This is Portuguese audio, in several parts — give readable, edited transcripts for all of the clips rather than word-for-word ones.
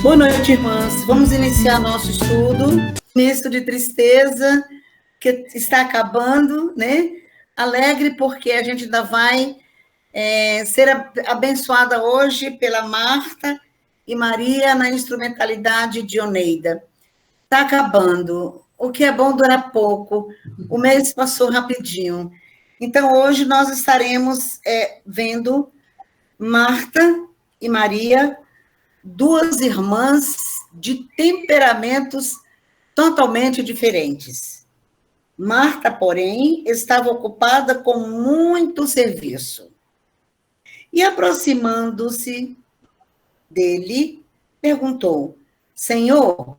Boa noite, irmãs. Vamos iniciar nosso estudo. Misto de tristeza, que está acabando, né? Alegre, porque a gente ainda vai ser abençoada hoje pela Marta e Maria na instrumentalidade de Oneida. Está acabando. O que é bom dura pouco. O mês passou rapidinho. Então, hoje nós estaremos vendo Marta e Maria, duas irmãs de temperamentos totalmente diferentes. Marta, porém, estava ocupada com muito serviço. E, aproximando-se dele, perguntou: Senhor,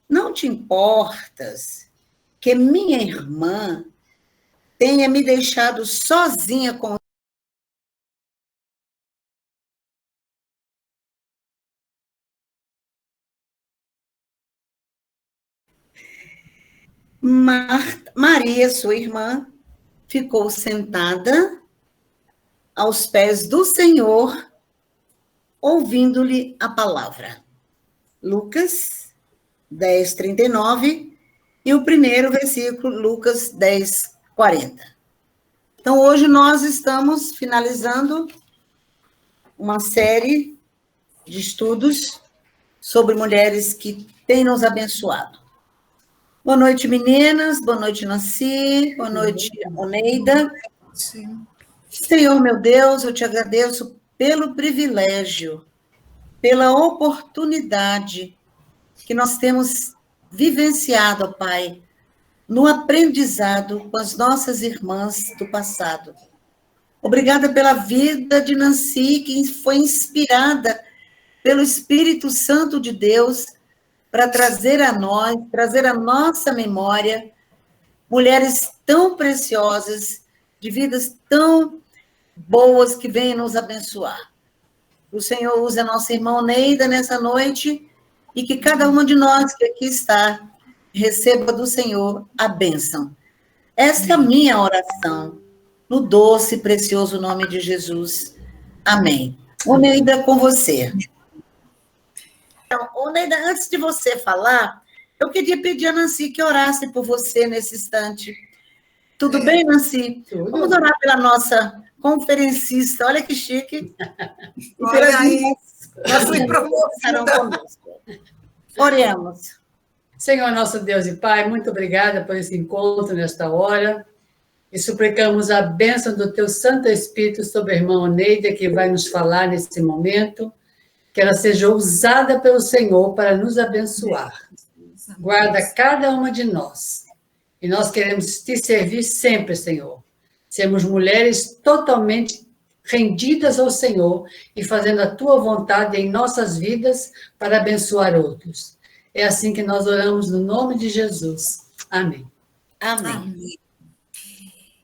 não te importas que minha irmã tenha me deixado sozinha com Maria, sua irmã, ficou sentada aos pés do Senhor, ouvindo-lhe a palavra. Lucas 10, 39, e o primeiro versículo, Lucas 10, 40. Então, hoje nós estamos finalizando uma série de estudos sobre mulheres que têm nos abençoado. Boa noite, meninas. Boa noite, Nancy. Boa noite, Oneida. Sim. Senhor, meu Deus, eu te agradeço pelo privilégio, pela oportunidade que nós temos vivenciado, ó Pai, no aprendizado com as nossas irmãs do passado. Obrigada pela vida de Nancy, que foi inspirada pelo Espírito Santo de Deus para trazer a nós, trazer a nossa memória, mulheres tão preciosas, de vidas tão boas que vêm nos abençoar. O Senhor use a nossa irmã Neida nessa noite e que cada uma de nós que aqui está receba do Senhor a bênção. Essa é a minha oração, no doce e precioso nome de Jesus. Amém. Oneida, com você. Então, Oneida, antes de você falar, eu queria pedir a Nancy que orasse por você nesse instante. Tudo bem, Nancy? Tudo. Vamos orar pela nossa conferencista. Olha que chique. E olha aí, eu fui promocionada. Oremos. Senhor, nosso Deus e Pai, muito obrigada por esse encontro nesta hora. E suplicamos a bênção do Teu Santo Espírito sobre a irmã Oneida, que vai nos falar nesse momento. Que ela seja usada pelo Senhor para nos abençoar. Guarda cada uma de nós. E nós queremos te servir sempre, Senhor. Sermos mulheres totalmente rendidas ao Senhor e fazendo a Tua vontade em nossas vidas para abençoar outros. É assim que nós oramos no nome de Jesus. Amém. Amém. Amém.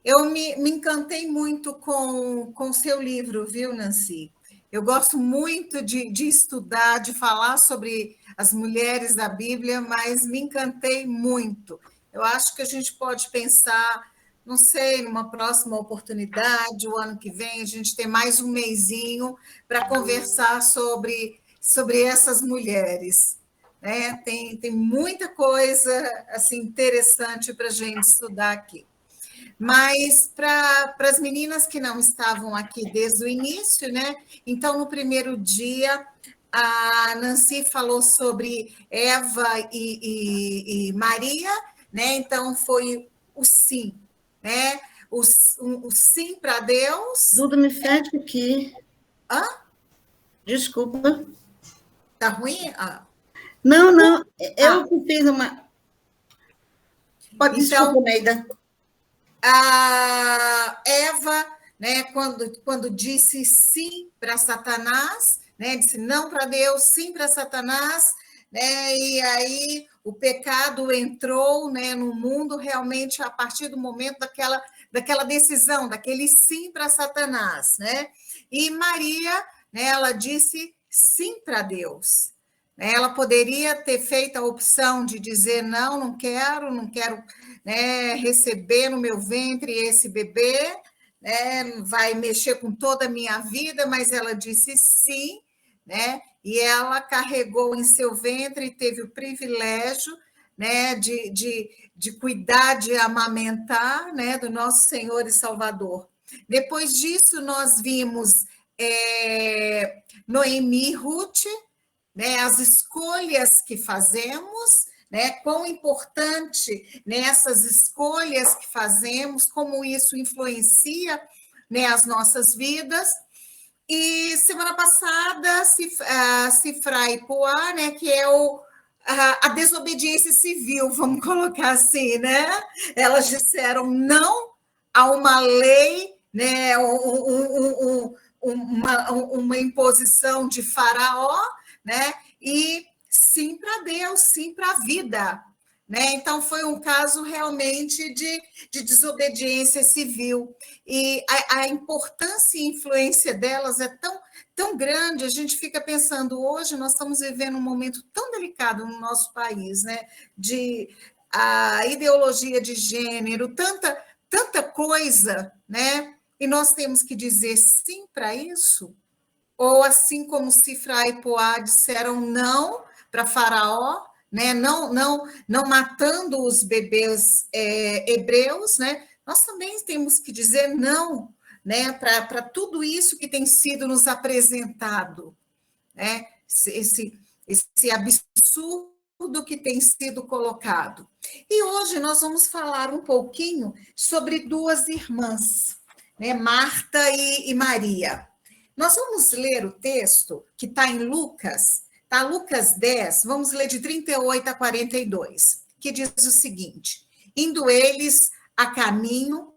Eu me encantei muito com o seu livro, viu, Nancy? Eu gosto muito de estudar, de falar sobre as mulheres da Bíblia, mas me encantei muito. Eu acho que a gente pode pensar, não sei, numa próxima oportunidade, o ano que vem, a gente tem mais um mesinho para conversar sobre essas mulheres. Né? Tem muita coisa assim, interessante para a gente estudar aqui. Mas para as meninas que não estavam aqui desde o início, né? Então, no primeiro dia, a Nancy falou sobre Eva e Maria, né? Então, foi o sim, né? O sim para Deus. Duda, me fecha aqui. Hã? Desculpa. Tá ruim? Ah. Não. Eu que fiz uma... Pode, então, desculpa, Neida. A Eva, né, quando disse sim para Satanás, né, disse não para Deus, sim para Satanás, né, e aí o pecado entrou, né, no mundo realmente a partir do momento daquela decisão, daquele sim para Satanás, né? E Maria, né, ela disse sim para Deus. Ela poderia ter feito a opção de dizer, não quero, né, receber no meu ventre esse bebê, né, vai mexer com toda a minha vida, mas ela disse sim, né, e ela carregou em seu ventre e teve o privilégio, né, de cuidar, de amamentar, né, do nosso Senhor e Salvador. Depois disso, nós vimos Noemi e Ruth, né, as escolhas que fazemos, né, quão importante nessas escolhas que fazemos, como isso influencia, né, as nossas vidas. E semana passada, Sifra e Poá, né, que é a desobediência civil, vamos colocar assim, né? Elas disseram não a uma lei, né, uma imposição de Faraó, né? E sim para Deus, sim para a vida, né? Então foi um caso realmente de desobediência civil, e a importância e influência delas é tão grande. A gente fica pensando, hoje nós estamos vivendo um momento tão delicado no nosso país, né? De a ideologia de gênero, tanta coisa, né? E nós temos que dizer sim para isso? Ou assim como Sifra e Poá disseram não para Faraó, né? Não matando os bebês hebreus, né? Nós também temos que dizer não, né? Para tudo isso que tem sido nos apresentado, né? Esse absurdo que tem sido colocado. E hoje nós vamos falar um pouquinho sobre duas irmãs, né? Marta e Maria. Nós vamos ler o texto que está em Lucas, tá? Lucas 10, vamos ler de 38 a 42, que diz o seguinte: indo eles a caminho,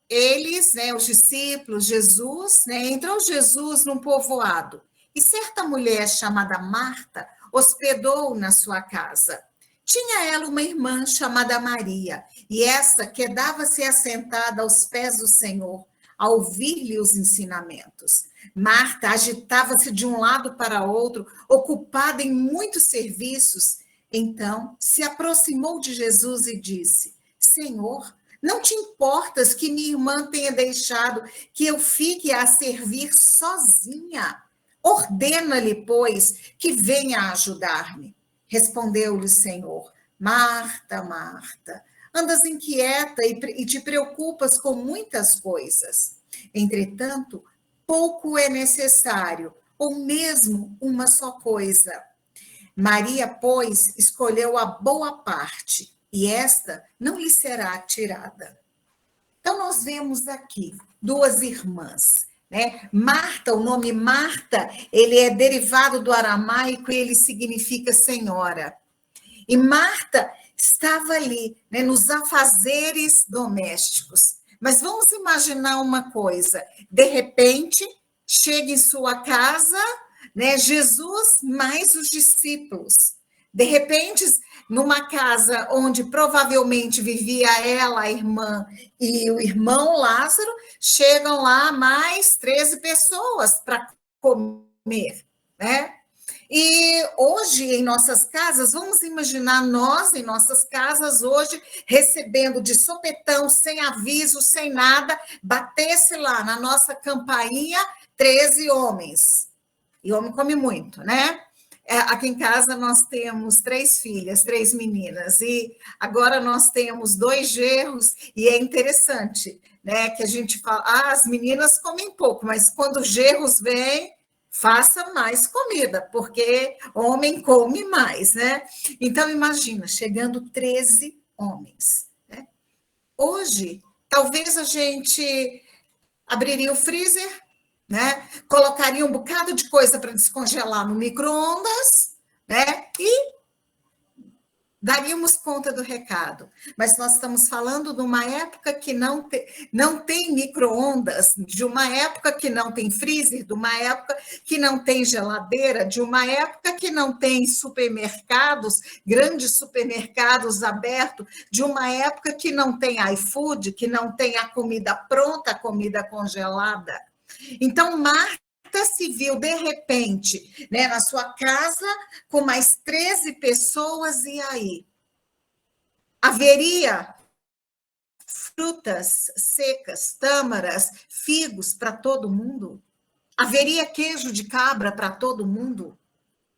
eles, né, os discípulos, Jesus, né, entrou Jesus num povoado, e certa mulher chamada Marta hospedou na sua casa. Tinha ela uma irmã chamada Maria, e essa quedava-se assentada aos pés do Senhor, a ouvir-lhe os ensinamentos. Marta agitava-se de um lado para outro, ocupada em muitos serviços. Então se aproximou de Jesus e disse: Senhor, não te importas que minha irmã tenha deixado que eu fique a servir sozinha? Ordena-lhe, pois, que venha ajudar-me. Respondeu-lhe o Senhor: Marta, Marta, andas inquieta e te preocupas com muitas coisas. Entretanto, pouco é necessário, ou mesmo uma só coisa. Maria, pois, escolheu a boa parte, e esta não lhe será tirada. Então, nós vemos aqui duas irmãs, né? Marta, o nome Marta, ele é derivado do aramaico e ele significa senhora. E Marta estava ali, né, nos afazeres domésticos. Mas vamos imaginar uma coisa: de repente, chega em sua casa, né, Jesus mais os discípulos. De repente, numa casa onde provavelmente vivia ela, a irmã e o irmão Lázaro, chegam lá mais 13 pessoas para comer, né? E hoje, em nossas casas, vamos imaginar nós, em nossas casas, hoje, recebendo de sopetão, sem aviso, sem nada, batesse lá na nossa campainha 13 homens. E homem come muito, né? Aqui em casa nós temos 3 filhas, 3 meninas, e agora nós temos 2 genros, e é interessante, né? Que a gente fala, as meninas comem pouco, mas quando os genros vêm, faça mais comida, porque homem come mais, né? Então, imagina, chegando 13 homens, né? Hoje, talvez a gente abriria o freezer, né? Colocaria um bocado de coisa para descongelar no micro-ondas, né? E daríamos conta do recado. Mas nós estamos falando de uma época que não tem micro-ondas, de uma época que não tem freezer, de uma época que não tem geladeira, de uma época que não tem supermercados, grandes supermercados abertos, de uma época que não tem iFood, que não tem a comida pronta, a comida congelada. Então, Marta Marta se viu, de repente, né, na sua casa, com mais 13 pessoas, e aí? Haveria frutas secas, tâmaras, figos para todo mundo? Haveria queijo de cabra para todo mundo?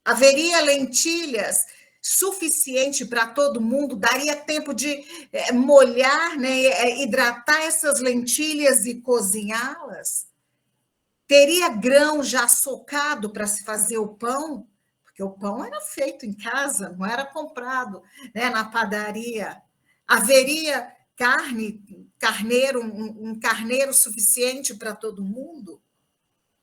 Haveria lentilhas suficiente para todo mundo? Daria tempo de molhar, né, hidratar essas lentilhas e cozinhá-las? Teria grão já socado para se fazer o pão? Porque o pão era feito em casa, não era comprado, né, na padaria. Haveria carneiro, um carneiro suficiente para todo mundo?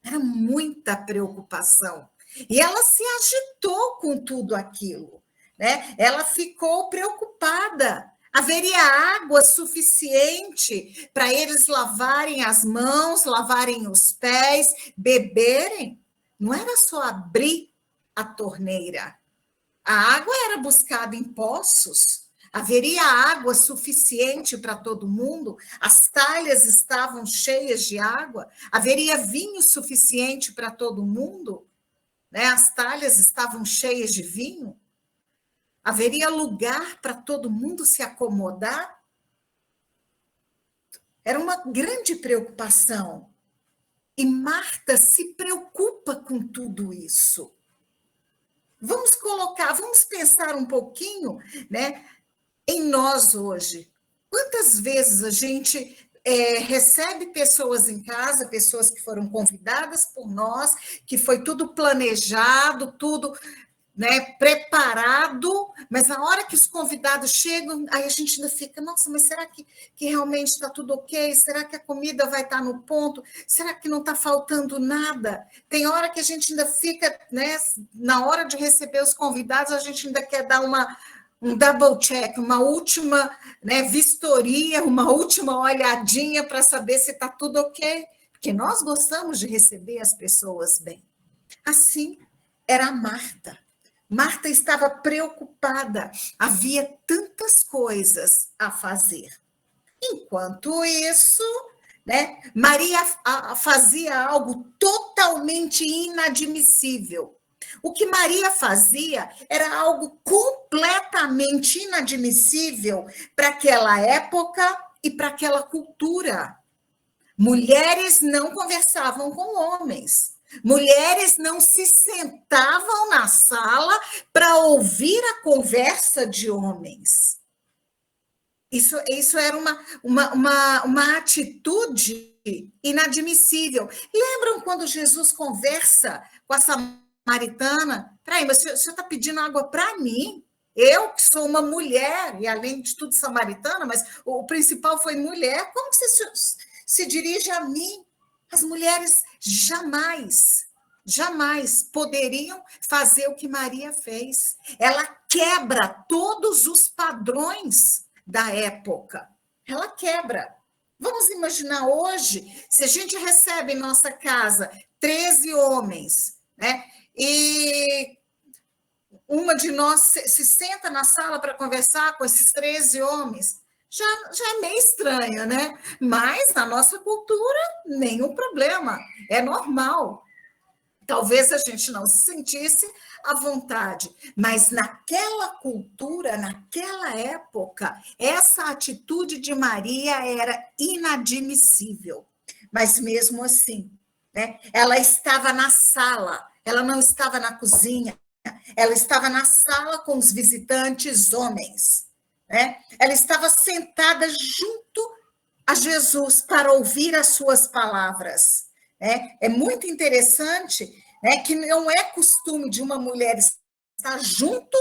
Era muita preocupação. E ela se agitou com tudo aquilo, né? Ela ficou preocupada. Haveria água suficiente para eles lavarem as mãos, lavarem os pés, beberem? Não era só abrir a torneira. A água era buscada em poços. Haveria água suficiente para todo mundo? As talhas estavam cheias de água? Haveria vinho suficiente para todo mundo? Né? As talhas estavam cheias de vinho? Haveria lugar para todo mundo se acomodar? Era uma grande preocupação. E Marta se preocupa com tudo isso. Vamos pensar um pouquinho, né, em nós hoje. Quantas vezes a gente recebe pessoas em casa, pessoas que foram convidadas por nós, que foi tudo planejado, tudo, né, preparado, mas na hora que os convidados chegam, aí a gente ainda fica, nossa, mas será que realmente está tudo ok? Será que a comida vai estar no ponto? Será que não está faltando nada? Tem hora que a gente ainda fica, né, na hora de receber os convidados, a gente ainda quer dar um double check, uma última, né, vistoria, uma última olhadinha para saber se está tudo ok, porque nós gostamos de receber as pessoas bem. Assim era a Marta. Marta estava preocupada, havia tantas coisas a fazer. Enquanto isso, né, Maria fazia algo totalmente inadmissível. O que Maria fazia era algo completamente inadmissível para aquela época e para aquela cultura. Mulheres não conversavam com homens. Mulheres não se sentavam na sala para ouvir a conversa de homens. Isso era uma atitude inadmissível. Lembram quando Jesus conversa com a samaritana? Peraí, mas o senhor está pedindo água para mim? Eu, que sou uma mulher, e além de tudo samaritana, mas o principal foi mulher, como que você se dirige a mim? As mulheres jamais poderiam fazer o que Maria fez. Ela quebra todos os padrões da época. Ela quebra. Vamos imaginar hoje, se a gente recebe em nossa casa 13 homens, né? E uma de nós se senta na sala para conversar com esses 13 homens, já é meio estranho, né? Mas na nossa cultura, nenhum problema, é normal. Talvez a gente não se sentisse à vontade, mas naquela cultura, naquela época, essa atitude de Maria era inadmissível. Mas mesmo assim, né, ela estava na sala, ela não estava na cozinha, ela estava na sala com os visitantes homens, né? Ela estava sentada junto a Jesus para ouvir as suas palavras. É muito interessante, né, que não é costume de uma mulher estar junto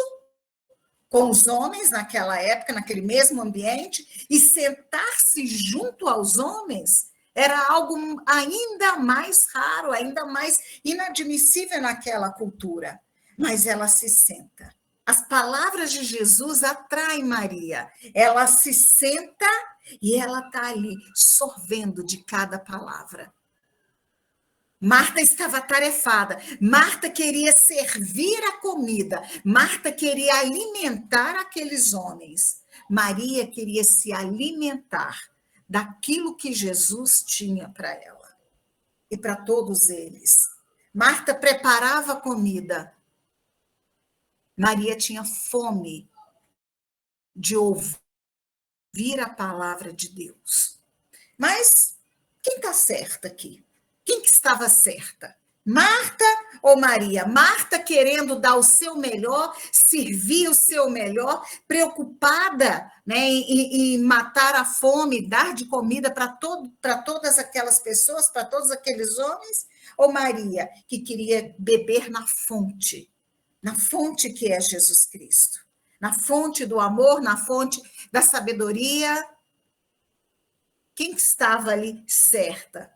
com os homens naquela época, naquele mesmo ambiente, e sentar-se junto aos homens era algo ainda mais raro, ainda mais inadmissível naquela cultura. Mas ela se senta. As palavras de Jesus atraem Maria. Ela se senta e ela está ali sorvendo de cada palavra. Marta estava atarefada. Marta queria servir a comida. Marta queria alimentar aqueles homens. Maria queria se alimentar daquilo que Jesus tinha para ela e para todos eles. Marta preparava a comida. Maria tinha fome de ouvir a palavra de Deus. Mas quem está certa aqui? Quem que estava certa? Marta ou Maria? Marta querendo dar o seu melhor, servir o seu melhor, preocupada, né, em matar a fome, dar de comida para todas aquelas pessoas, para todos aqueles homens? Ou Maria, que queria beber na fonte que é Jesus Cristo, na fonte do amor, na fonte da sabedoria? Quem estava ali certa?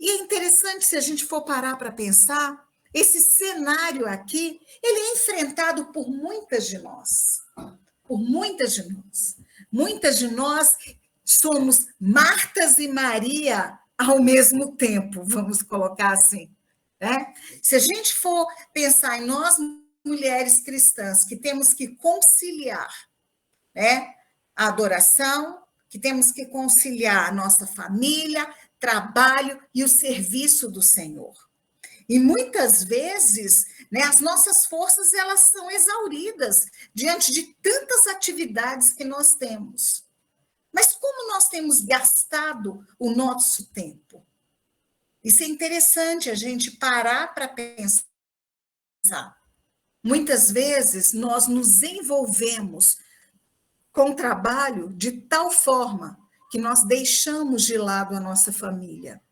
E é interessante, se a gente for parar para pensar, esse cenário aqui, ele é enfrentado por muitas de nós. Por muitas de nós. Muitas de nós somos Martas e Maria ao mesmo tempo, vamos colocar assim. Né? Se a gente for pensar em nós, mulheres cristãs, que temos que conciliar, né, a adoração, que temos que conciliar a nossa família, trabalho e o serviço do Senhor. E muitas vezes, né, as nossas forças elas são exauridas diante de tantas atividades que nós temos. Mas como nós temos gastado o nosso tempo? Isso é interessante a gente parar para pensar. Muitas vezes nós nos envolvemos com o trabalho de tal forma que nós deixamos de lado a nossa família.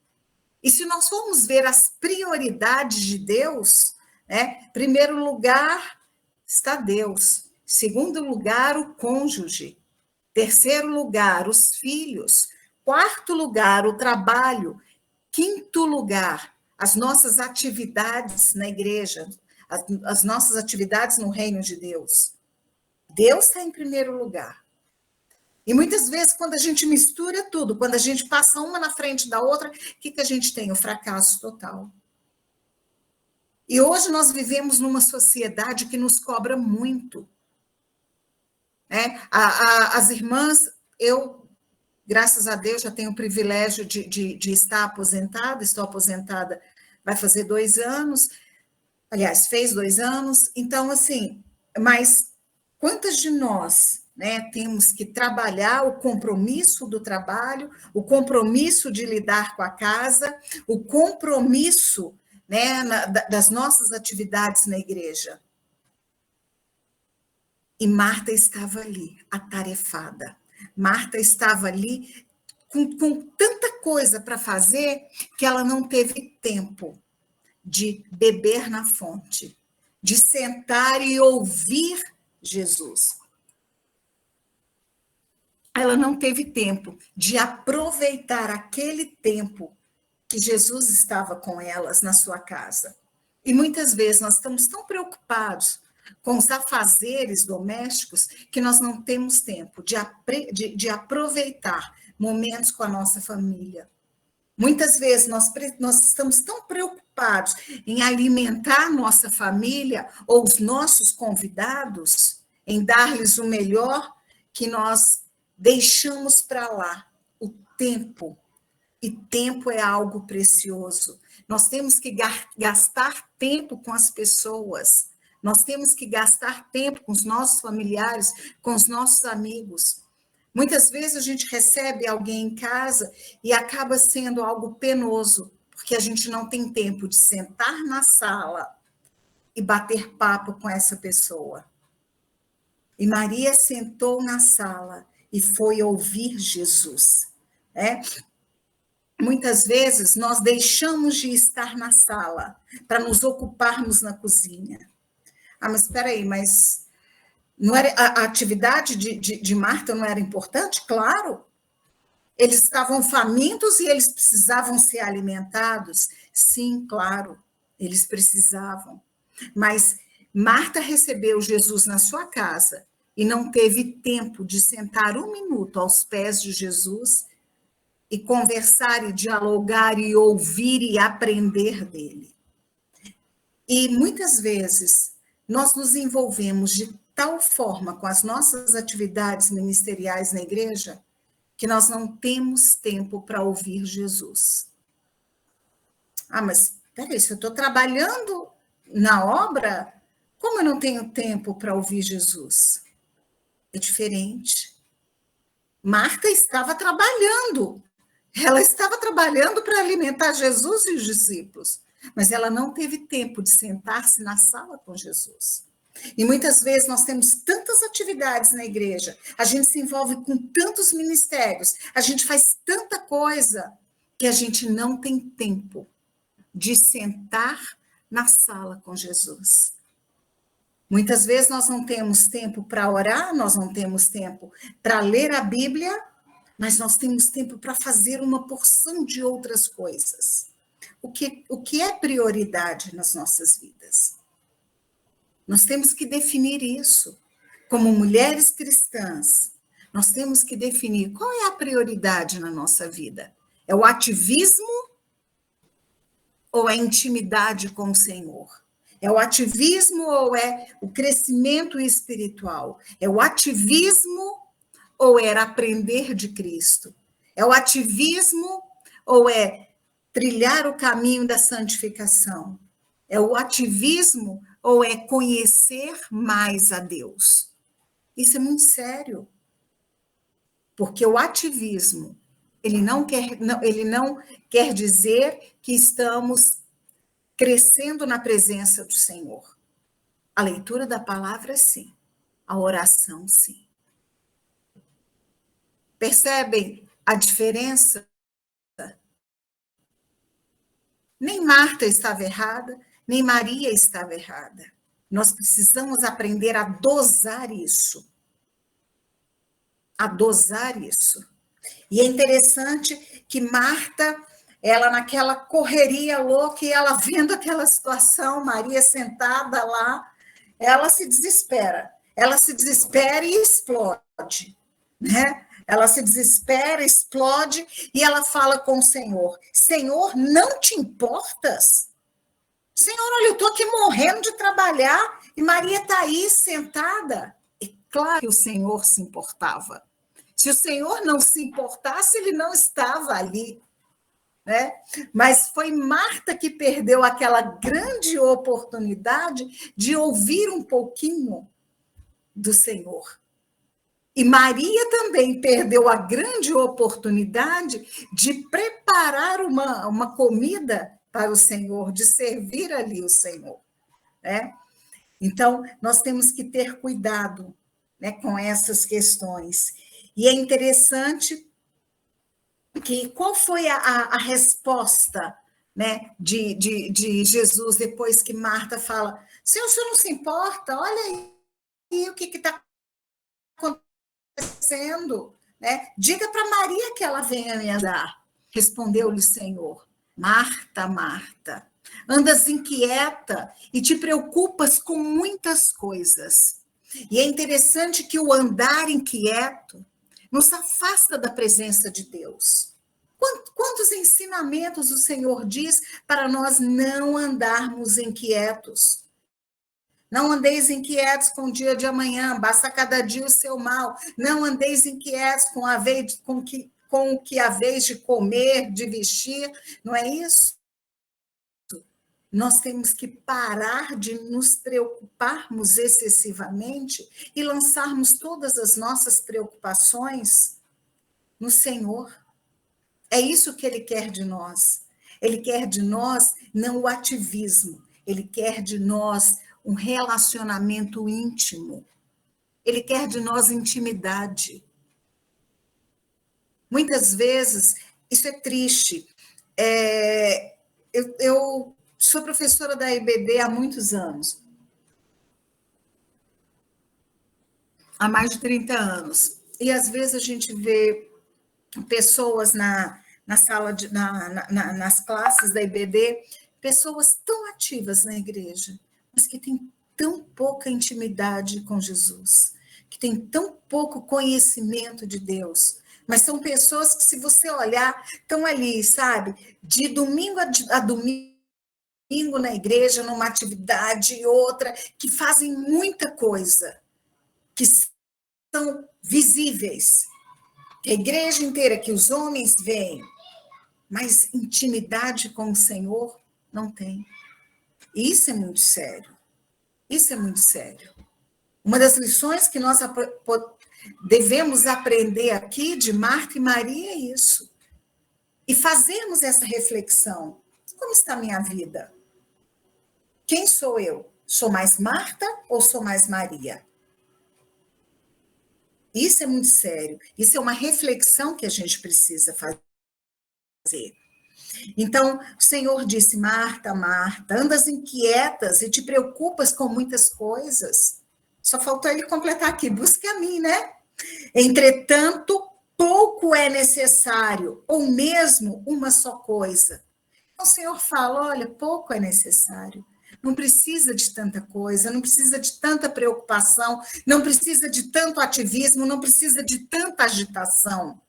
E se nós formos ver as prioridades de Deus, né, em primeiro lugar está Deus, em segundo lugar o cônjuge, terceiro lugar os filhos, quarto lugar o trabalho, quinto lugar as nossas atividades na igreja, as nossas atividades no reino de Deus. Deus está em primeiro lugar. E muitas vezes, quando a gente mistura tudo, quando a gente passa uma na frente da outra, o que a gente tem? O fracasso total. E hoje nós vivemos numa sociedade que nos cobra muito. Né? As irmãs, eu, graças a Deus, já tenho o privilégio de estar aposentada, estou aposentada, vai fazer 2 anos, aliás, fez 2 anos, então, assim, mas quantas de nós, né, temos que trabalhar o compromisso do trabalho, o compromisso de lidar com a casa, o compromisso, né, das nossas atividades na igreja. E Marta estava ali, atarefada. Marta estava ali com tanta coisa para fazer que ela não teve tempo de beber na fonte, de sentar e ouvir Jesus. Ela não teve tempo de aproveitar aquele tempo que Jesus estava com elas na sua casa. E muitas vezes nós estamos tão preocupados com os afazeres domésticos que nós não temos tempo de aproveitar momentos com a nossa família. Muitas vezes nós estamos tão preocupados em alimentar nossa família ou os nossos convidados, em dar-lhes o melhor, que nós deixamos para lá o tempo. E tempo é algo precioso. Nós temos que gastar tempo com as pessoas. Nós temos que gastar tempo com os nossos familiares, com os nossos amigos. Muitas vezes a gente recebe alguém em casa e acaba sendo algo penoso, porque a gente não tem tempo de sentar na sala e bater papo com essa pessoa. E Maria sentou na sala e foi ouvir Jesus. Né? Muitas vezes nós deixamos de estar na sala para nos ocuparmos na cozinha. Ah, mas espera aí, mas não era, a atividade de Marta não era importante? Claro. Eles estavam famintos e eles precisavam ser alimentados? Sim, claro, eles precisavam. Mas Marta recebeu Jesus na sua casa e não teve tempo de sentar 1 minuto aos pés de Jesus e conversar e dialogar e ouvir e aprender dele. E muitas vezes nós nos envolvemos de tal forma com as nossas atividades ministeriais na igreja que nós não temos tempo para ouvir Jesus. Ah, mas Peraí, se eu estou trabalhando na obra, como eu não tenho tempo para ouvir Jesus? É diferente. Marta estava trabalhando. Ela estava trabalhando para alimentar Jesus e os discípulos, mas ela não teve tempo de sentar-se na sala com Jesus. E muitas vezes nós temos tantas atividades na igreja, a gente se envolve com tantos ministérios, a gente faz tanta coisa, que a gente não tem tempo de sentar na sala com Jesus. Muitas vezes nós não temos tempo para orar, nós não temos tempo para ler a Bíblia, mas nós temos tempo para fazer uma porção de outras coisas. O que é prioridade nas nossas vidas? Nós temos que definir isso. Como mulheres cristãs, nós temos que definir qual é a prioridade na nossa vida. É o ativismo ou é a intimidade com o Senhor? É o ativismo ou é o crescimento espiritual? É o ativismo ou era aprender de Cristo? É o ativismo ou é trilhar o caminho da santificação? É o ativismo ou é conhecer mais a Deus? Isso é muito sério. Porque o ativismo, ele não quer dizer que estamos crescendo na presença do Senhor. A leitura da palavra, sim. A oração, sim. Percebem a diferença? Nem Marta estava errada, nem Maria estava errada. Nós precisamos aprender a dosar isso. A dosar isso. E é interessante que Marta, ela naquela correria louca, e ela vendo aquela situação, Maria sentada lá, ela se desespera. Ela se desespera e explode, né? Ela se desespera, explode, e ela fala com o Senhor: Senhor, não te importas? Senhor, olha, eu estou aqui morrendo de trabalhar, e Maria está aí sentada. É claro que o Senhor se importava. Se o Senhor não se importasse, ele não estava ali, né? Mas foi Marta que perdeu aquela grande oportunidade de ouvir um pouquinho do Senhor. E Maria também perdeu a grande oportunidade de preparar uma comida para o Senhor, de servir ali o Senhor, né? Então, nós temos que ter cuidado, né, com essas questões. E é interessante que qual foi a resposta, né, de Jesus depois que Marta fala: Senhor, o senhor não se importa? Olha aí o que está acontecendo, né? Diga para Maria que ela venha me ajudar. Respondeu-lhe o Senhor: Marta, Marta, andas inquieta e te preocupas com muitas coisas. E é interessante que o andar inquieto nos afasta da presença de Deus. Quantos ensinamentos o Senhor diz para nós não andarmos inquietos? Não andeis inquietos com o dia de amanhã, basta cada dia o seu mal. Não andeis inquietos com o que haveis de comer, de vestir, não é isso? Nós temos que parar de nos preocuparmos excessivamente e lançarmos todas as nossas preocupações no Senhor. É isso que Ele quer de nós. Ele quer de nós não o ativismo, Ele quer de nós um relacionamento íntimo. Ele quer de nós intimidade. Muitas vezes, isso é triste. Eu sou professora da IBD há muitos anos. Há mais de 30 anos. E, às vezes, a gente vê pessoas na sala, nas classes da IBD, pessoas tão ativas na igreja, mas que têm tão pouca intimidade com Jesus, que têm tão pouco conhecimento de Deus, mas são pessoas que, se você olhar, estão ali, sabe, de domingo a domingo na igreja, numa atividade e outra, que fazem muita coisa, que são visíveis, a igreja inteira, que os homens veem, mas intimidade com o Senhor, Não tem. E isso é muito sério. Isso é muito sério. Uma das lições que nós devemos aprender aqui de Marta e Maria é isso. E fazermos essa reflexão. Como está a minha vida? Quem sou eu? Sou mais Marta ou sou mais Maria? Isso é muito sério. Isso é uma reflexão que a gente precisa fazer. Então, o Senhor disse, Marta, Marta, andas inquietas e te preocupas com muitas coisas. Só faltou ele completar aqui, busque a mim, né? Entretanto, pouco é necessário, ou mesmo uma só coisa. Então, o Senhor fala, olha, pouco é necessário. Não precisa de tanta coisa, não precisa de tanta preocupação, não precisa de tanto ativismo, não precisa de tanta agitação.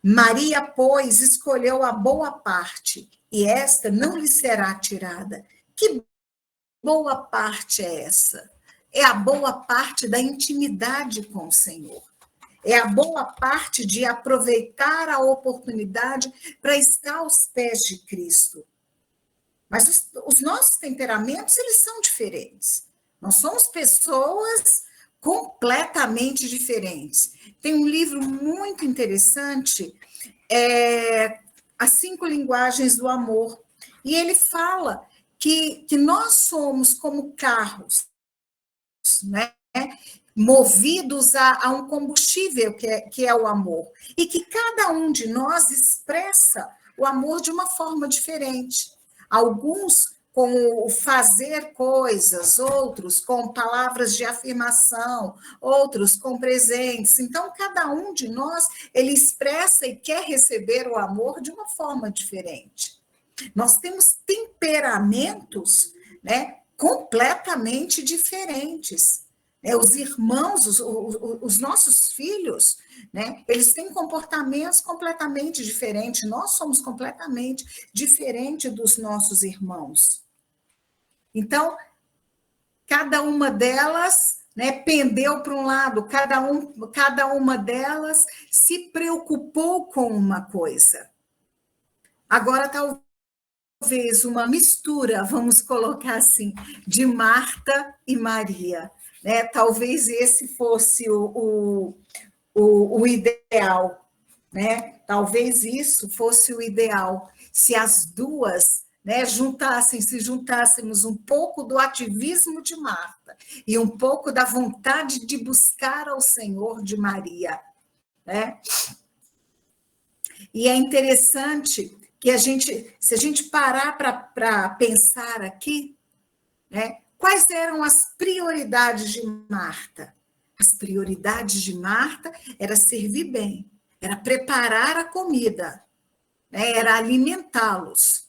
Maria, pois, escolheu a boa parte, e esta não lhe será tirada. Que boa parte é essa? É a boa parte da intimidade com o Senhor. É a boa parte de aproveitar a oportunidade para estar aos pés de Cristo. Mas os nossos temperamentos, eles são diferentes. Nós somos pessoas completamente diferentes. Tem um livro muito interessante, As 5 Linguagens do Amor, e ele fala que nós somos como carros, né? Movidos a um combustível que é o amor, e que cada um de nós expressa o amor de uma forma diferente. Alguns com o fazer coisas, outros com palavras de afirmação, outros com presentes. Então, cada um de nós, ele expressa e quer receber o amor de uma forma diferente. Nós temos temperamentos, né, completamente diferentes. Os irmãos, os nossos filhos, né, eles têm comportamentos completamente diferentes. Nós somos completamente diferentes dos nossos irmãos. Então, cada uma delas, né, pendeu para um lado, cada uma delas se preocupou com uma coisa. Agora, talvez uma mistura, vamos colocar assim, de Marta e Maria. Né? Talvez esse fosse o ideal, né? Talvez isso fosse o ideal, se as duas, né, se juntássemos um pouco do ativismo de Marta e um pouco da vontade de buscar ao Senhor de Maria, né? E é interessante que se a gente parar para pensar aqui, né? Quais eram as prioridades de Marta? As prioridades de Marta era servir bem, era preparar a comida, né? Era alimentá-los.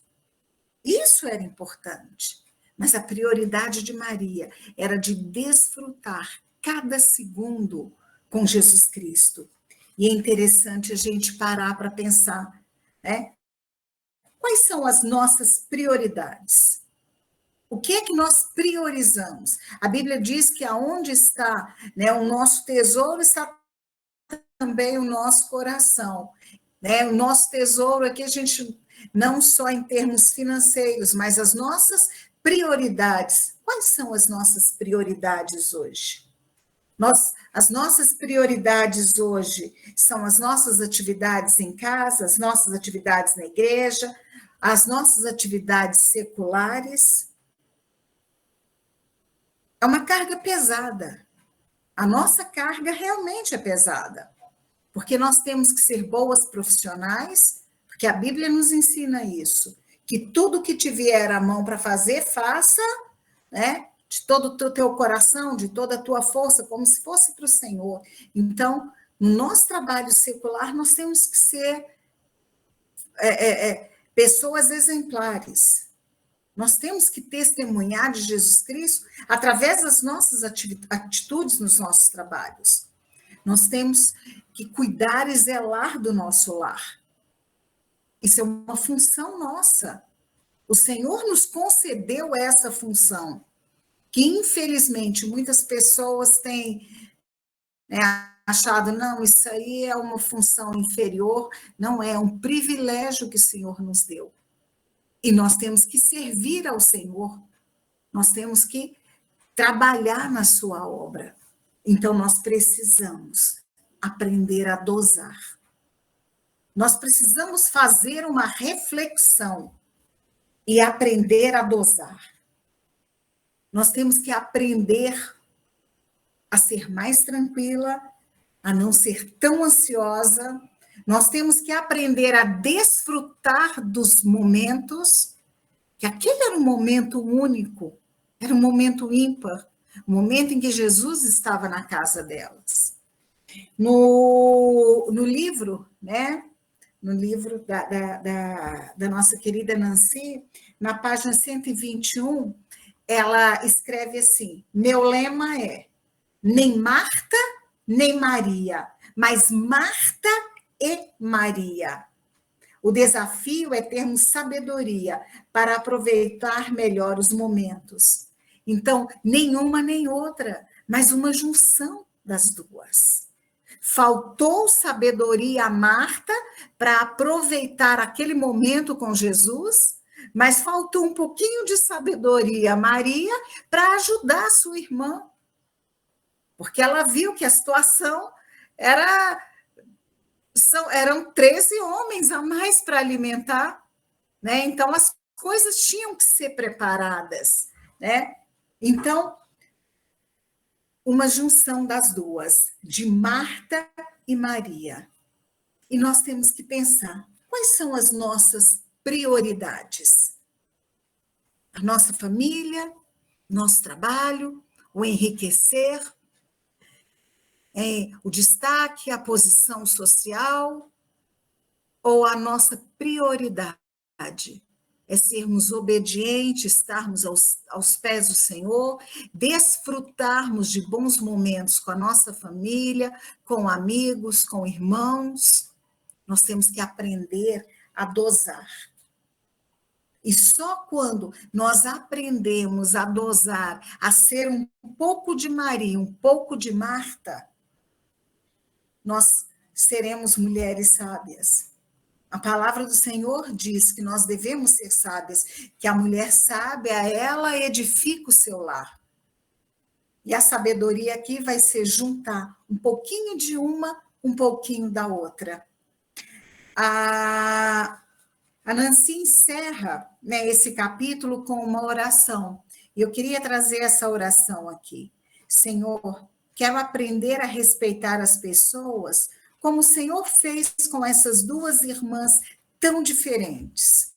Isso era importante. Mas a prioridade de Maria era de desfrutar cada segundo com Jesus Cristo. E é interessante a gente parar para pensar, né? Quais são as nossas prioridades? O que é que nós priorizamos? A Bíblia diz que aonde está, né, o nosso tesouro, está também o nosso coração. Né? O nosso tesouro aqui, a gente, não só em termos financeiros, mas as nossas prioridades. Quais são as nossas prioridades hoje? As nossas prioridades hoje são as nossas atividades em casa, as nossas atividades na igreja, as nossas atividades seculares. É uma carga pesada. A nossa carga realmente é pesada, porque nós temos que ser boas profissionais, porque a Bíblia nos ensina isso, que tudo que te vier à mão para fazer, faça, né, de todo o teu coração, de toda a tua força, como se fosse para o Senhor. Então, no nosso trabalho secular, nós temos que ser pessoas exemplares. Nós temos que testemunhar de Jesus Cristo através das nossas atitudes nos nossos trabalhos. Nós temos que cuidar e zelar do nosso lar. Isso é uma função nossa. O Senhor nos concedeu essa função, que infelizmente muitas pessoas têm, né, achado, não, isso aí é uma função inferior, não é um privilégio que o Senhor nos deu. E nós temos que servir ao Senhor, nós temos que trabalhar na sua obra. Então, nós precisamos aprender a dosar. Nós precisamos fazer uma reflexão e aprender a dosar. Nós temos que aprender a ser mais tranquila, a não ser tão ansiosa. Nós temos que aprender a desfrutar dos momentos, que aquele era um momento único, era um momento ímpar, o momento em que Jesus estava na casa delas. No livro, né? No livro da nossa querida Nancy, na página 121, ela escreve assim: meu lema é nem Marta, nem Maria, mas Marta e Maria. O desafio é termos sabedoria para aproveitar melhor os momentos. Então, nenhuma nem outra, mas uma junção das duas. Faltou sabedoria a Marta para aproveitar aquele momento com Jesus, mas faltou um pouquinho de sabedoria a Maria para ajudar a sua irmã. Porque ela viu que a situação eram 13 homens a mais para alimentar, né? Então, as coisas tinham que ser preparadas, né? Então, uma junção das duas, de Marta e Maria. E nós temos que pensar, quais são as nossas prioridades? A nossa família, nosso trabalho, o enriquecer, o destaque, a posição social, ou a nossa prioridade é sermos obedientes, estarmos aos pés do Senhor, desfrutarmos de bons momentos com a nossa família, com amigos, com irmãos. Nós temos que aprender a dosar. E só quando nós aprendemos a dosar, a ser um pouco de Maria, um pouco de Marta, nós seremos mulheres sábias. A palavra do Senhor diz que nós devemos ser sábias, que a mulher sábia, ela edifica o seu lar. E a sabedoria aqui vai ser juntar um pouquinho de uma, um pouquinho da outra. A Nancy encerra, né, esse capítulo com uma oração. E eu queria trazer essa oração aqui. Senhor, quero aprender a respeitar as pessoas como o Senhor fez com essas duas irmãs tão diferentes.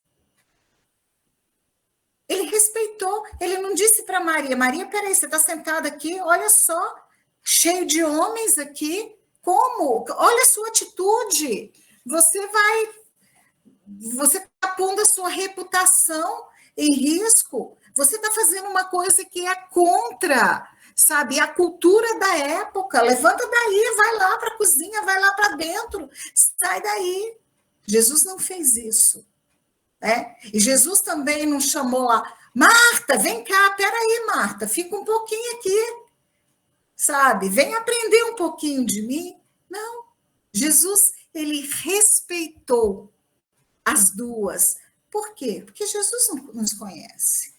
Ele respeitou, ele não disse para Maria, Maria, peraí, você está sentada aqui, olha só, cheio de homens aqui, como? Olha a sua atitude, você está pondo a sua reputação em risco, você está fazendo uma coisa que é contra, sabe, a cultura da época. Levanta daí, vai lá para a cozinha, vai lá para dentro, sai daí. Jesus não fez isso, né? E Jesus também não chamou lá, Marta, vem cá, peraí, Marta, fica um pouquinho aqui, sabe, vem aprender um pouquinho de mim. Não, Jesus, ele respeitou as duas. Por quê? Porque Jesus nos conhece.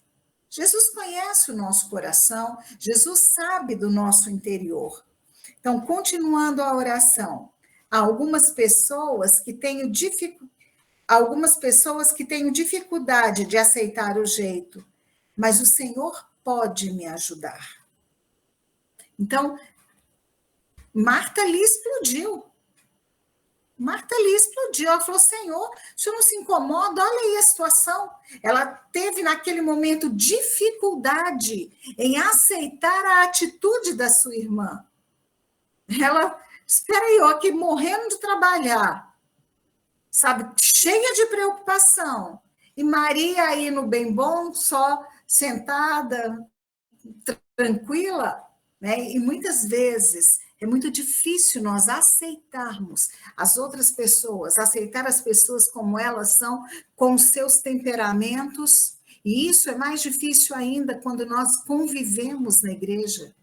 Jesus conhece o nosso coração, Jesus sabe do nosso interior. Então, continuando a oração, há algumas pessoas que têm dificuldade de aceitar o jeito, mas o Senhor pode me ajudar. Então, Marta ali explodiu. Ela falou, Senhor, o Senhor não se incomoda? Olha aí a situação. Ela teve naquele momento dificuldade em aceitar a atitude da sua irmã. Ela, espera aí, eu aqui morrendo de trabalhar, sabe, cheia de preocupação. E Maria aí no bem bom, só sentada, tranquila, né? E muitas vezes é muito difícil nós aceitarmos as outras pessoas, aceitar as pessoas como elas são, com seus temperamentos, e isso é mais difícil ainda quando nós convivemos na igreja.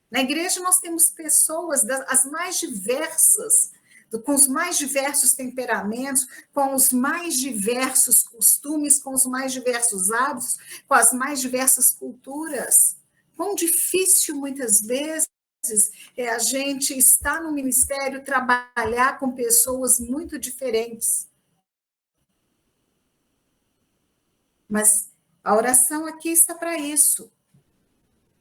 Na igreja nós temos pessoas as mais diversas, com os mais diversos temperamentos, com os mais diversos costumes, com os mais diversos hábitos, com as mais diversas culturas. Quão difícil, muitas vezes, é a gente estar no ministério, trabalhar com pessoas muito diferentes. Mas a oração aqui está para isso.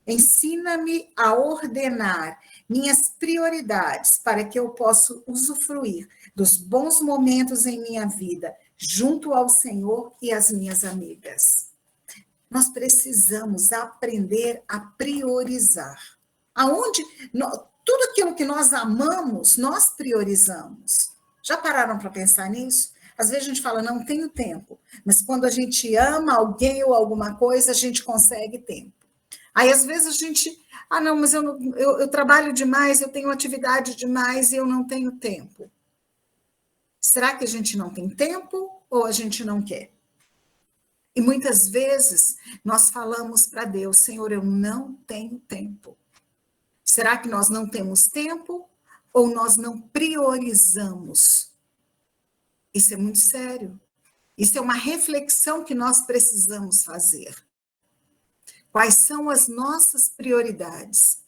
Ensina-me a ordenar minhas prioridades para que eu possa usufruir dos bons momentos em minha vida, junto ao Senhor e às minhas amigas. Nós precisamos aprender a priorizar. Tudo aquilo que nós amamos, nós priorizamos. Já pararam para pensar nisso? Às vezes a gente fala, não tenho tempo, mas quando a gente ama alguém ou alguma coisa, a gente consegue tempo. Aí, às vezes, a gente... não, mas eu trabalho demais, eu tenho atividade demais e eu não tenho tempo. Será que a gente não tem tempo ou a gente não quer? E muitas vezes nós falamos para Deus, Senhor, eu não tenho tempo. Será que nós não temos tempo ou nós não priorizamos? Isso é muito sério. Isso é uma reflexão que nós precisamos fazer. Quais são as nossas prioridades?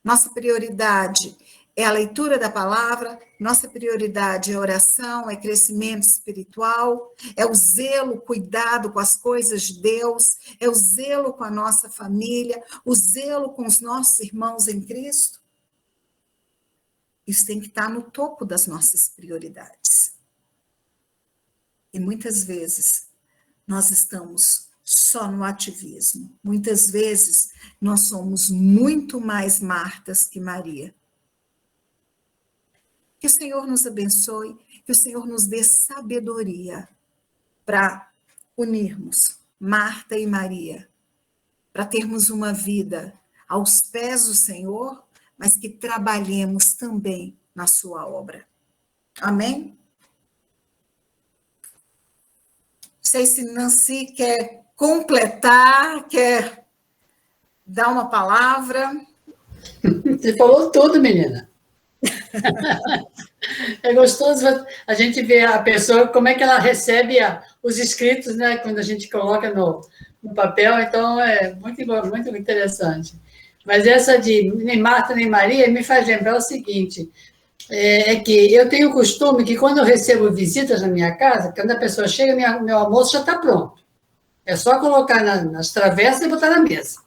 Nossa prioridade é a leitura da palavra, nossa prioridade é oração, é crescimento espiritual, é o zelo, cuidado com as coisas de Deus, é o zelo com a nossa família, o zelo com os nossos irmãos em Cristo. Isso tem que estar no topo das nossas prioridades. E muitas vezes nós estamos só no ativismo. Muitas vezes nós somos muito mais Martas que Maria. Que o Senhor nos abençoe, que o Senhor nos dê sabedoria para unirmos Marta e Maria, para termos uma vida aos pés do Senhor, mas que trabalhemos também na sua obra. Amém? Não sei se Nancy quer completar, quer dar uma palavra. Você falou tudo, menina. É gostoso a gente ver a pessoa, como é que ela recebe os escritos, né, quando a gente coloca no papel, então é muito interessante. Mas essa de nem Marta nem Maria me faz lembrar o seguinte, é que eu tenho o costume que quando eu recebo visitas na minha casa, quando a pessoa chega, meu almoço já está pronto. É só colocar nas travessas e botar na mesa.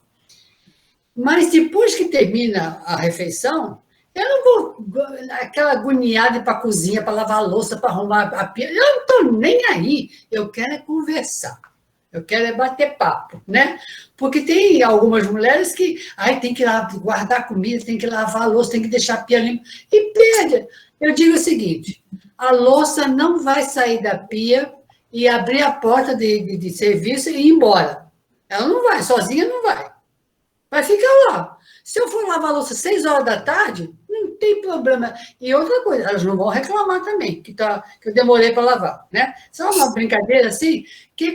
Mas depois que termina a refeição, eu não vou aquela agoniada ir para a cozinha, para lavar a louça, para arrumar a pia. Eu não estou nem aí. Eu quero é conversar. Eu quero é bater papo, né? Porque tem algumas mulheres que tem que guardar comida, tem que lavar a louça, tem que deixar a pia limpa. E perde. Eu digo o seguinte, a louça não vai sair da pia e abrir a porta de serviço e ir embora. Ela não vai, sozinha não vai. Vai ficar lá. Se eu for lavar a louça 6 horas da tarde, não tem problema. E outra coisa, elas não vão reclamar também, que eu demorei para lavar, né? Só uma brincadeira assim,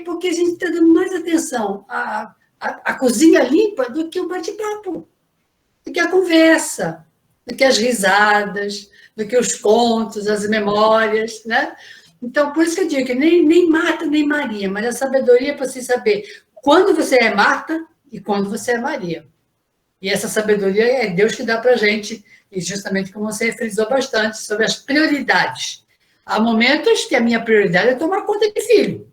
porque a gente está dando mais atenção à cozinha limpa do que o bate-papo, do que a conversa, do que as risadas, do que os contos, as memórias, né? Então, por isso que eu digo que nem Marta, nem Maria, mas a sabedoria para você saber quando você é Marta e quando você é Maria. E essa sabedoria é Deus que dá para a gente, e justamente como você frisou bastante, sobre as prioridades. Há momentos que a minha prioridade é tomar conta de filho.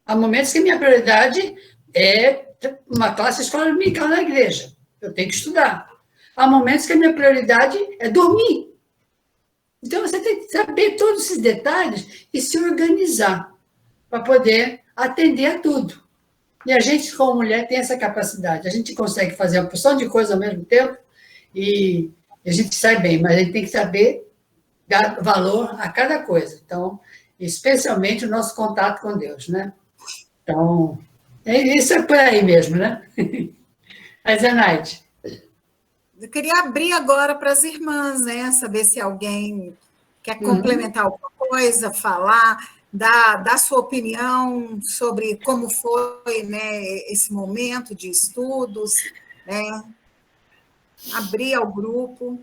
Há momentos que a minha prioridade é uma classe de escola dominical na igreja. Eu tenho que estudar. Há momentos que a minha prioridade é dormir. Então, você tem que saber todos esses detalhes e se organizar para poder atender a tudo. E a gente, como mulher, tem essa capacidade. A gente consegue fazer uma porção de coisas ao mesmo tempo e a gente sai bem, mas a gente tem que saber dar valor a cada coisa. Então, especialmente o nosso contato com Deus, né? Então, isso é por aí mesmo, né? A Zenaide. Eu queria abrir agora para as irmãs, né? Saber se alguém quer complementar alguma coisa, falar, dar sua opinião sobre como foi, né, esse momento de estudos, né? Abrir ao grupo.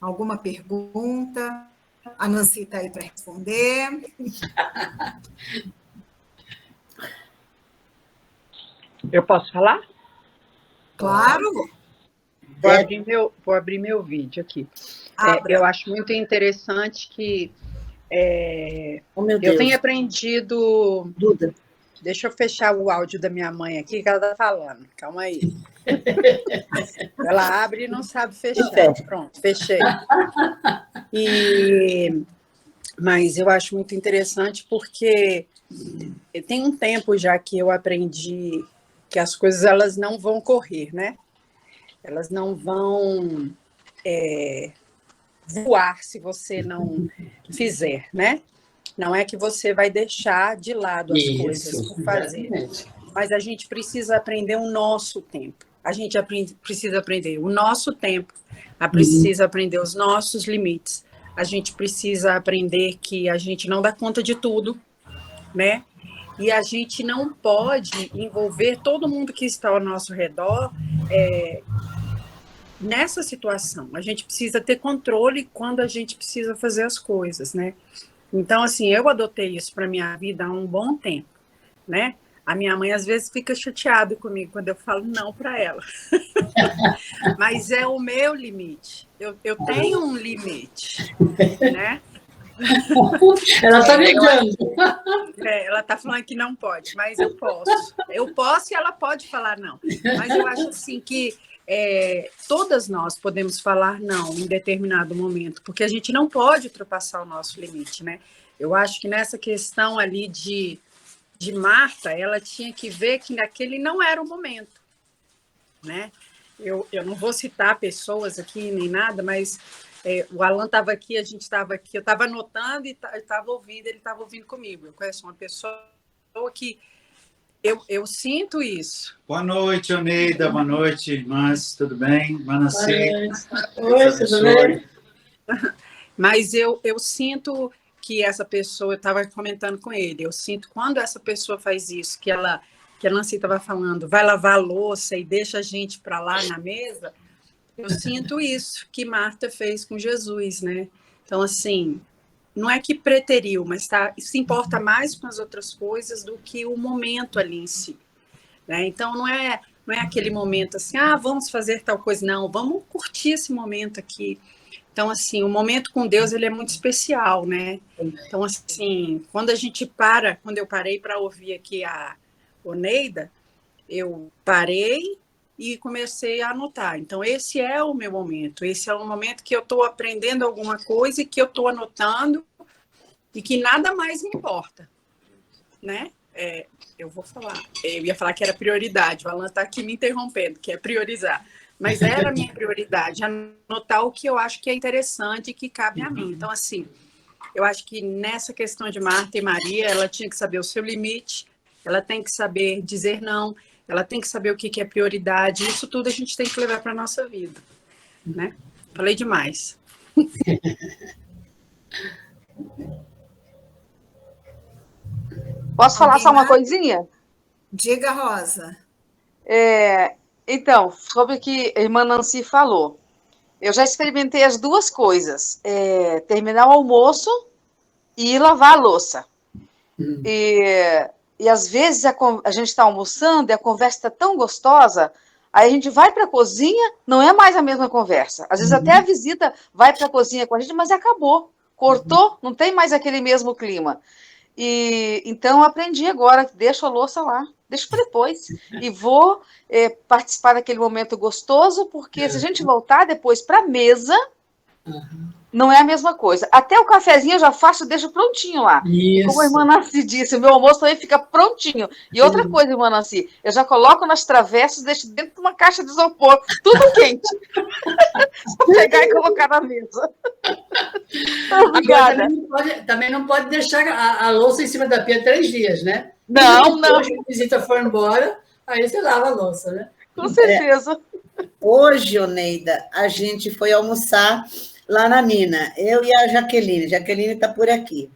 Alguma pergunta? A Nancy está aí para responder. Eu posso falar? Claro. Vou abrir meu vídeo aqui. Abra. Eu acho muito interessante que Oh, meu eu Deus. tenho aprendido... Duda. Deixa eu fechar o áudio da minha mãe aqui, que ela está falando. Calma aí. Ela abre e não sabe fechar. Pronto, fechei. Mas eu acho muito interessante porque tem um tempo já que eu aprendi que as coisas elas não vão correr, né? Elas não vão voar se você não fizer, né? Não é que você vai deixar de lado as coisas por fazer. Exatamente. Mas a gente precisa aprender o nosso tempo. A gente precisa aprender o nosso tempo, precisa aprender os nossos limites. A gente precisa aprender que a gente não dá conta de tudo, né? E a gente não pode envolver todo mundo que está ao nosso redor nessa situação. A gente precisa ter controle quando a gente precisa fazer as coisas, né? Então, assim, eu adotei isso para minha vida há um bom tempo, né? A minha mãe, às vezes, fica chateada comigo quando eu falo não para ela. Mas é o meu limite. Eu tenho um limite, né? Ela está negando. Ela está falando que não pode, mas eu posso. Eu posso e ela pode falar não. Mas eu acho assim que todas nós podemos falar não em determinado momento, porque a gente não pode ultrapassar o nosso limite, né? Eu acho que nessa questão ali de Marta, ela tinha que ver que naquele não era o momento, né? Eu não vou citar pessoas aqui nem nada, mas o Alan estava aqui, a gente estava aqui, eu estava anotando e estava ouvindo, ele estava ouvindo comigo. Eu conheço uma pessoa que eu sinto isso. Boa noite, Oneida. Boa noite, irmãs. Tudo bem? Manassi. Oi, tudo bem? Mas eu sinto que essa pessoa, eu estava comentando com ele, eu sinto quando essa pessoa faz isso, que a Nancy estava falando, vai lavar a louça e deixa a gente para lá na mesa, eu sinto isso que Marta fez com Jesus, né? Então, assim, não é que preteriu, mas se importa mais com as outras coisas do que o momento ali em si, né? Então, não é aquele momento assim, vamos fazer tal coisa, não, vamos curtir esse momento aqui. Então, assim, o momento com Deus, ele é muito especial, né? Então, assim, quando eu parei para ouvir aqui a Oneida, eu parei e comecei a anotar. Então, esse é o meu momento. Esse é o momento que eu estou aprendendo alguma coisa e que eu estou anotando e que nada mais me importa, né? Eu vou falar. Eu ia falar que era prioridade. O Alan está aqui me interrompendo, que é priorizar. Mas era a minha prioridade, anotar o que eu acho que é interessante e que cabe a mim. Então, assim, eu acho que nessa questão de Marta e Maria, ela tinha que saber o seu limite, ela tem que saber dizer não, ela tem que saber o que é prioridade. Isso tudo a gente tem que levar para a nossa vida, né? Falei demais. Posso falar só uma coisinha? Diga, Rosa. Então, sobre o que a irmã Nancy falou, eu já experimentei as duas coisas, terminar o almoço e lavar a louça. E às vezes a gente está almoçando e a conversa está tão gostosa, aí a gente vai para a cozinha, não é mais a mesma conversa. Às vezes até a visita vai para a cozinha com a gente, mas acabou, cortou, não tem mais aquele mesmo clima. E então eu aprendi agora, deixo a louça lá, deixo para depois. E vou participar daquele momento gostoso, porque se a gente voltar depois para a mesa, não é a mesma coisa. Até o cafezinho eu já faço, deixo prontinho lá. Isso. Como a irmã Nancy disse, o meu almoço também fica prontinho. E outra coisa, irmã Nancy, eu já coloco nas travessas, deixo dentro de uma caixa de isopor, tudo quente. Só pegar e colocar na mesa. Obrigada. Agora, também não pode deixar a louça em cima da pia 3 dias, né? Não. Hoje a visita for embora, aí você lava a louça, né? Com certeza. Hoje, Oneida, a gente foi almoçar lá na Nina, eu e a Jaqueline. Jaqueline está por aqui.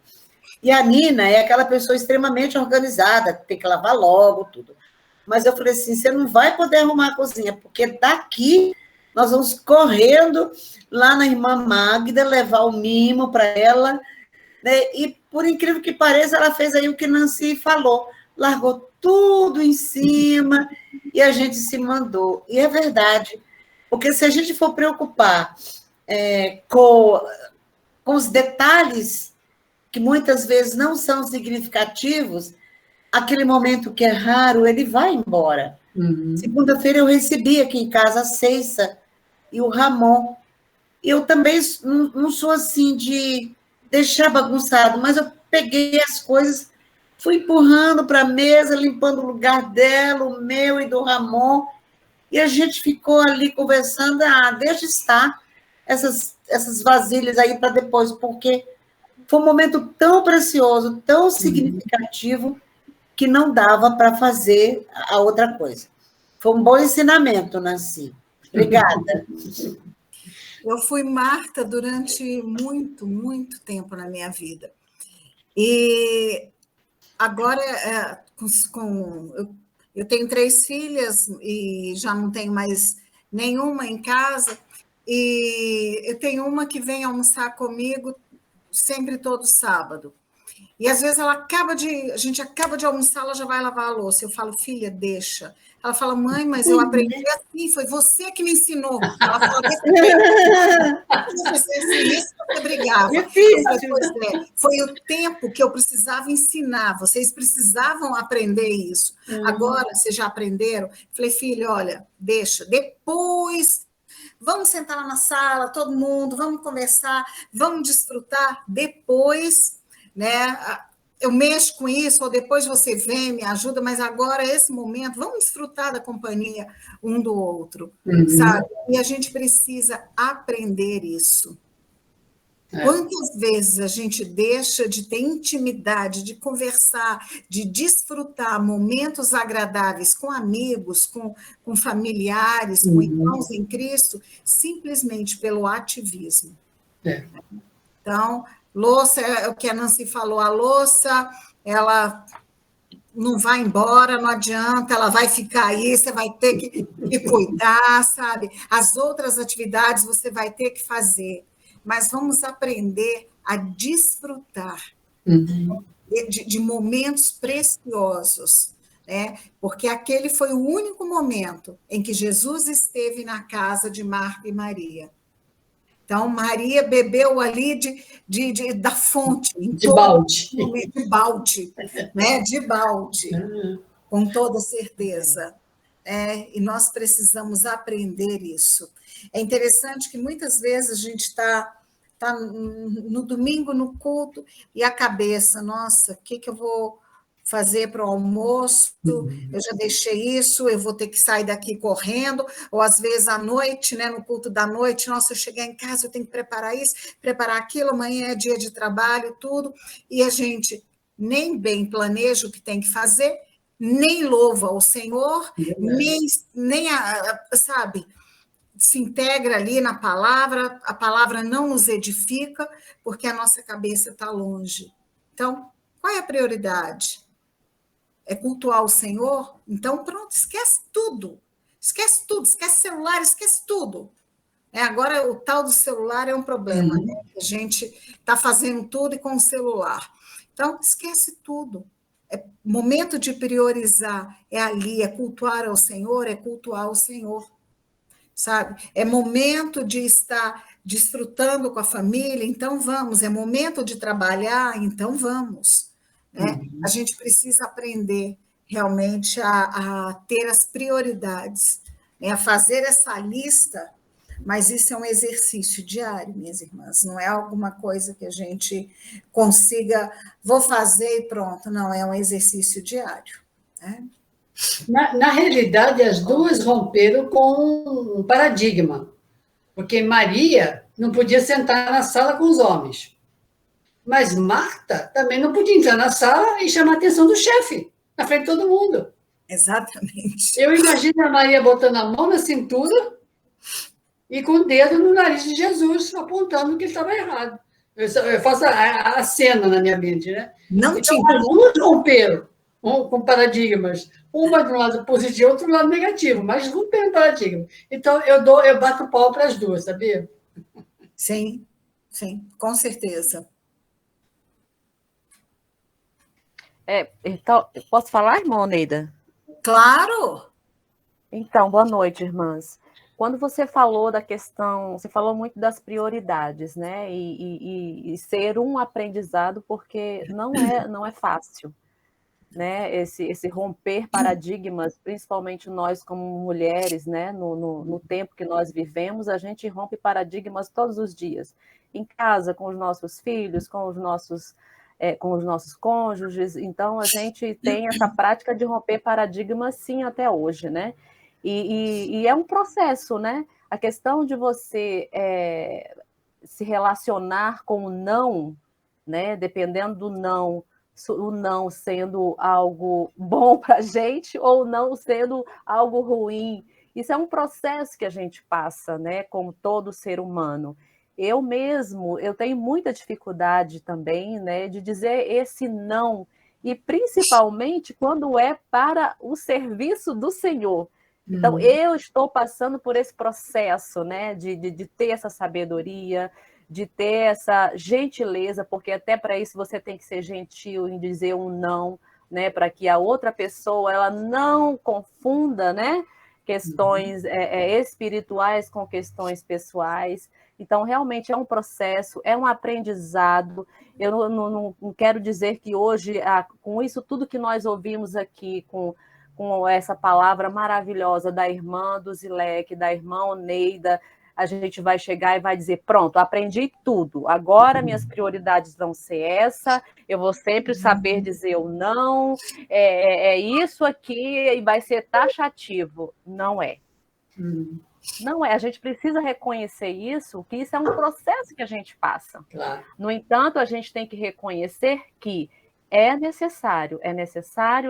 E a Nina é aquela pessoa extremamente organizada, tem que lavar logo, tudo. Mas eu falei assim, você não vai poder arrumar a cozinha, porque daqui nós vamos correndo lá na irmã Magda, levar o mimo para ela, né? E, por incrível que pareça, ela fez aí o que Nancy falou, largou tudo em cima e a gente se mandou. E é verdade, porque se a gente for preocupar com os detalhes que muitas vezes não são significativos, aquele momento que é raro, ele vai embora. Segunda-feira eu recebi aqui em casa a Ceissa e o Ramon. Eu também não sou assim de deixar bagunçado, mas eu peguei as coisas, fui empurrando para a mesa, limpando o lugar dela, o meu e do Ramon, e a gente ficou ali conversando, deixa estar essas vasilhas aí para depois, porque foi um momento tão precioso, tão significativo, que não dava para fazer a outra coisa. Foi um bom ensinamento, Nancy. Obrigada. Eu fui Marta durante muito, muito tempo na minha vida. E agora, eu tenho 3 filhas e já não tenho mais nenhuma em casa, e eu tenho uma que vem almoçar comigo sempre todo sábado. E às vezes a gente acaba de almoçar, ela já vai lavar a louça. Eu falo, filha, deixa. Ela fala, mãe, mas eu aprendi assim, foi você que me ensinou. Ela fala, você brigava. Foi o tempo que eu precisava ensinar, vocês precisavam aprender isso. Agora, vocês já aprenderam? Falei, filha, olha, deixa, depois vamos sentar lá na sala, todo mundo, vamos conversar, vamos desfrutar, depois, né? Eu mexo com isso, ou depois você vem, me ajuda, mas agora, esse momento, vamos desfrutar da companhia um do outro, sabe? E a gente precisa aprender isso. Quantas vezes a gente deixa de ter intimidade, de conversar, de desfrutar momentos agradáveis com amigos, com familiares, com irmãos em Cristo, simplesmente pelo ativismo. Então, louça, é o que a Nancy falou, a louça, ela não vai embora, não adianta, ela vai ficar aí, você vai ter que cuidar, sabe? As outras atividades você vai ter que fazer, mas vamos aprender a desfrutar de momentos preciosos, né? Porque aquele foi o único momento em que Jesus esteve na casa de Marta e Maria. Então, Maria bebeu ali da fonte. De balde. De balde, né? De balde, com toda certeza. E nós precisamos aprender isso. É interessante que muitas vezes a gente está no domingo no culto e a cabeça, nossa, o que eu vou fazer para o almoço? Eu já deixei isso, eu vou ter que sair daqui correndo, ou às vezes à noite, né, no culto da noite, nossa, eu chegar em casa, eu tenho que preparar isso, preparar aquilo, amanhã é dia de trabalho, tudo, e a gente nem bem planeja o que tem que fazer, nem louva o Senhor, nem sabe, se integra ali na palavra, a palavra não nos edifica, porque a nossa cabeça está longe. Então, qual é a prioridade? É cultuar o Senhor? Então, pronto, esquece tudo, esquece celular, esquece tudo. Agora, o tal do celular é um problema, né? A gente está fazendo tudo e com o celular. Então, esquece tudo. É momento de priorizar, é ali, é cultuar ao Senhor, é cultuar o Senhor, sabe? É momento de estar desfrutando com a família, então vamos. É momento de trabalhar, então vamos. A gente precisa aprender realmente a ter as prioridades, né? A fazer essa lista, mas isso é um exercício diário, minhas irmãs, não é alguma coisa que a gente consiga, vou fazer e pronto, não, é um exercício diário, né? Na realidade, as duas romperam com um paradigma, porque Maria não podia sentar na sala com os homens. Mas Marta também não podia entrar na sala e chamar a atenção do chefe, na frente de todo mundo. Exatamente. Eu imagino a Maria botando a mão na cintura e com o dedo no nariz de Jesus, apontando que ele estava errado. Eu faço a cena na minha mente, né? Não então, as duas romperam. com paradigmas. Uma de um lado positivo, outro do lado negativo, mas rompendo paradigma. Então, eu bato pau para as duas, sabia? Sim, sim, com certeza. Então, posso falar, irmã Neida? Claro! Então, boa noite, irmãs. Quando você falou da questão, você falou muito das prioridades, né? E ser um aprendizado, porque não é fácil, né? Esse romper paradigmas, principalmente nós como mulheres, né? No tempo que nós vivemos, a gente rompe paradigmas todos os dias, em casa, com os nossos filhos, com os nossos cônjuges. Então, a gente tem essa prática de romper paradigmas, sim, até hoje, né? E é um processo, né? A questão de você se relacionar com o não, né? Dependendo do não, o não sendo algo bom para a gente ou não sendo algo ruim. Isso é um processo que a gente passa, né? Como todo ser humano. Eu tenho muita dificuldade também, né? De dizer esse não, e principalmente quando é para o serviço do Senhor. Então, eu estou passando por esse processo, né, de ter essa sabedoria, de ter essa gentileza, porque até para isso você tem que ser gentil em dizer um não, né, para que a outra pessoa ela não confunda, né, questões espirituais com questões pessoais. Então, realmente é um processo, é um aprendizado. Eu não quero dizer que hoje, com isso tudo que nós ouvimos aqui, com essa palavra maravilhosa da irmã do Zilek, da irmã Oneida, a gente vai chegar e vai dizer, pronto, aprendi tudo, agora minhas prioridades vão ser essa, eu vou sempre saber dizer o não, é isso aqui e vai ser taxativo. Não é. Não é, a gente precisa reconhecer isso, que isso é um processo que a gente passa. Claro. No entanto, a gente tem que reconhecer que é necessário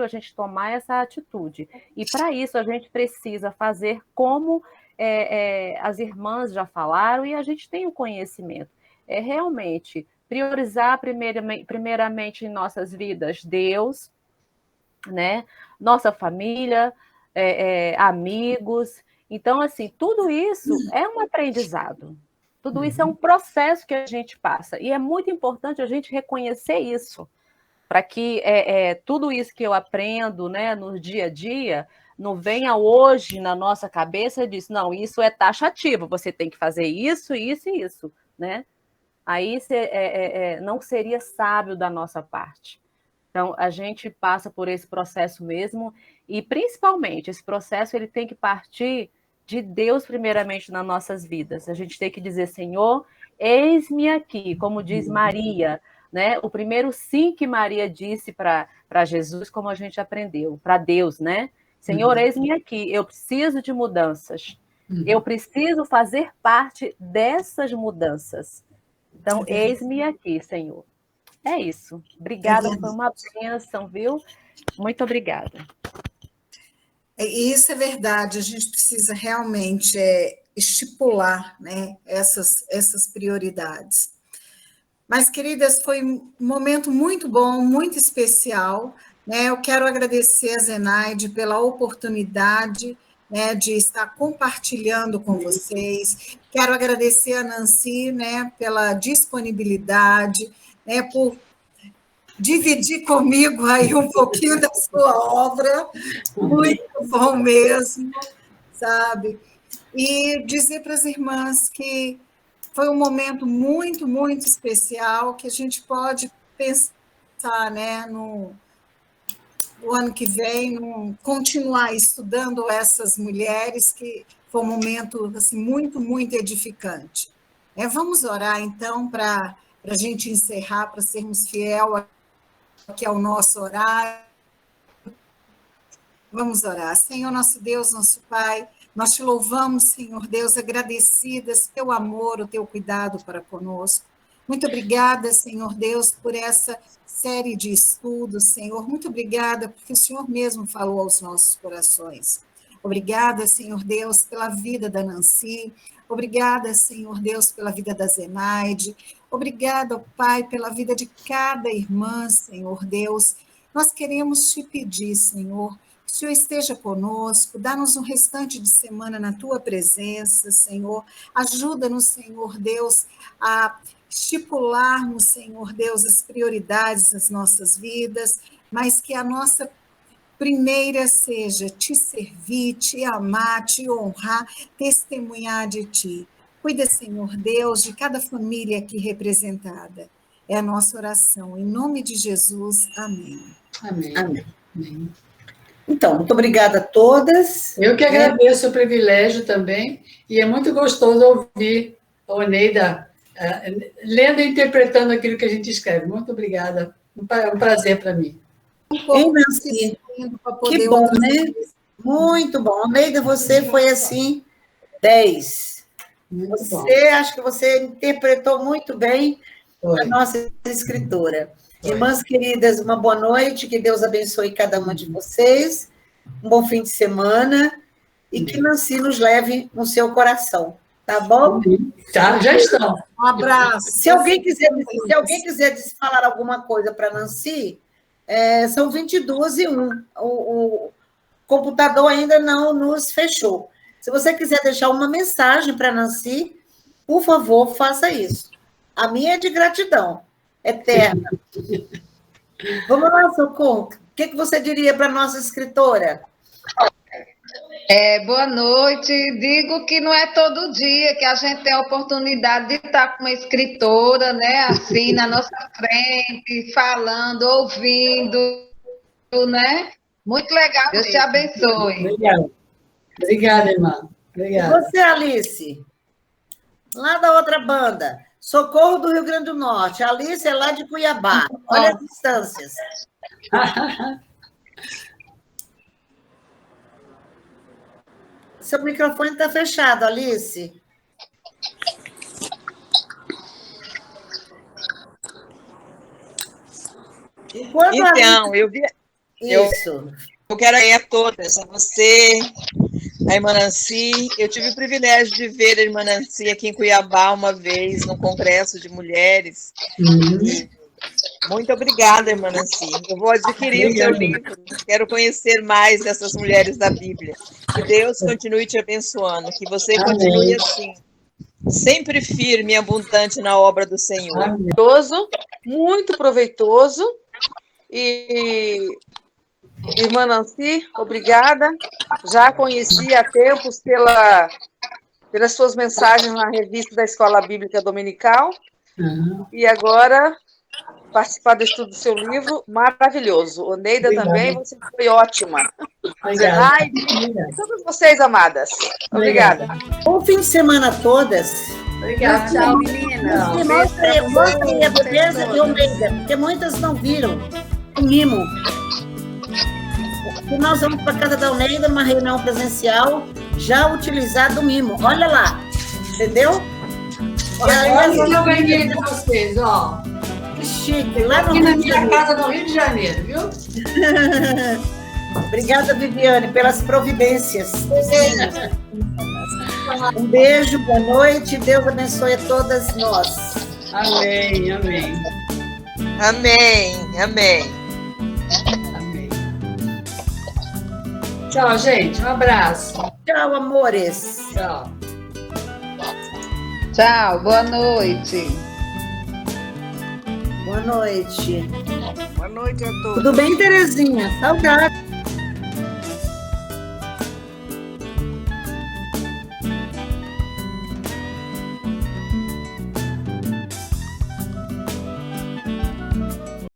a gente tomar essa atitude. E para isso a gente precisa fazer como as irmãs já falaram e a gente tem o conhecimento. É realmente priorizar primeiramente em nossas vidas Deus, né? Nossa família, amigos. Então, assim, tudo isso é um aprendizado. Tudo isso é um processo que a gente passa. E é muito importante a gente reconhecer isso, para que tudo isso que eu aprendo, né, no dia a dia não venha hoje na nossa cabeça e diz, não, isso é taxativo, você tem que fazer isso, isso e isso, né? Aí não seria sábio da nossa parte. Então, a gente passa por esse processo mesmo, e principalmente esse processo ele tem que partir de Deus primeiramente nas nossas vidas. A gente tem que dizer, Senhor, eis-me aqui, como diz Maria, né? O primeiro sim que Maria disse para Jesus, como a gente aprendeu, para Deus, né? Senhor, eis-me aqui, eu preciso de mudanças. Eu preciso fazer parte dessas mudanças. Então, eis-me aqui, Senhor. É isso. Obrigada, foi uma bênção, viu? Muito obrigada. Isso é verdade, a gente precisa realmente estipular, né, essas prioridades. Mas, queridas, foi um momento muito bom, muito especial, né? Eu quero agradecer a Zenaide pela oportunidade, né, de estar compartilhando com vocês. Quero agradecer a Nancy, né, pela disponibilidade, né, por dividir comigo aí um pouquinho da sua obra, muito bom mesmo, sabe? E dizer para as irmãs que foi um momento muito, muito especial, que a gente pode pensar, né, no ano que vem, continuar estudando essas mulheres, que foi um momento assim, muito, muito edificante. Vamos orar, então, para a gente encerrar, para sermos fiel aqui ao nosso horário. Vamos orar. Senhor, nosso Deus, nosso Pai, nós te louvamos, Senhor Deus, agradecidas pelo amor, o teu cuidado para conosco. Muito obrigada, Senhor Deus, por essa série de estudos, Senhor. Muito obrigada, porque o Senhor mesmo falou aos nossos corações. Obrigada, Senhor Deus, pela vida da Nancy. Obrigada, Senhor Deus, pela vida da Zenaide. Obrigada, Pai, pela vida de cada irmã, Senhor Deus. nós queremos te pedir, Senhor, que o Senhor esteja conosco, dá-nos um restante de semana na tua presença, Senhor. Ajuda-nos, Senhor Deus, a estipularmos, Senhor Deus, as prioridades das nossas vidas, mas que a nossa primeira seja te servir, te amar, te honrar, testemunhar de ti. Cuida, Senhor Deus, de cada família aqui representada. É a nossa oração. Em nome de Jesus, amém. Amém. Amém. Então, muito obrigada a todas. Eu que agradeço o privilégio também, e é muito gostoso ouvir a Oneida lendo e interpretando aquilo que a gente escreve. Muito obrigada. É um prazer para mim. Hein, Nancy? Que bom, né? Muito bom. Oneida, você foi assim, 10. Acho que você interpretou muito bem a nossa escritora. Irmãs queridas, uma boa noite, que Deus abençoe cada uma de vocês, um bom fim de semana, e que Nancy nos leve no seu coração, tá bom? Tá, já estão. Um abraço. Se alguém quiser falar alguma coisa para Nancy, são 22h01. O computador ainda não nos fechou. Se você quiser deixar uma mensagem para Nancy, por favor, faça isso. A minha é de gratidão eterna. Vamos lá, Socorro. O que você diria para a nossa escritora? Boa noite. Digo que não é todo dia que a gente tem a oportunidade de estar com uma escritora, né, assim, na nossa frente, falando, ouvindo, né? Muito legal. Deus te abençoe. Obrigada, irmã. Obrigada. E você, Alice? Lá da outra banda. Socorro do Rio Grande do Norte. A Alice é lá de Cuiabá. Olha as distâncias. Seu microfone está fechado, Alice. Então, eu vi. Isso. Eu quero agradecer a todas, a você, a irmã Nancy. Eu tive o privilégio de ver a irmã Nancy aqui em Cuiabá uma vez, num congresso de mulheres. Muito obrigada, irmã Nancy. Eu vou adquirir o seu livro. Quero conhecer mais dessas mulheres da Bíblia. Que Deus continue te abençoando. Que você continue assim, sempre firme e abundante na obra do Senhor. Muito proveitoso. E, irmã Nancy, obrigada. Já conheci há tempos pelas suas mensagens na revista da Escola Bíblica Dominical. E agora participar do estudo do seu livro, maravilhoso. Oneida também, você foi ótima. Zenai, todas vocês, amadas. Obrigada. Bom fim de semana a todas. Obrigada. Tchau, meninas. Mostre a beleza de Oneida, porque muitas não viram o mimo. E nós vamos para a casa da Oneida, numa reunião presencial, já utilizado o mimo. Olha lá, entendeu? Olha, eu ganhei de vocês, ó. Que chique, lá no Aqui Rio na de minha Janeiro. casa no Rio de Janeiro, viu? Obrigada, Viviane, pelas providências. Um beijo, boa noite, Deus abençoe a todas nós. Amém, amém. Amém, amém. Amém. Tchau, gente. Um abraço. Tchau, amores. Tchau. Tchau, boa noite. Boa noite. Boa noite a todos. Tudo bem, Terezinha? Saudade.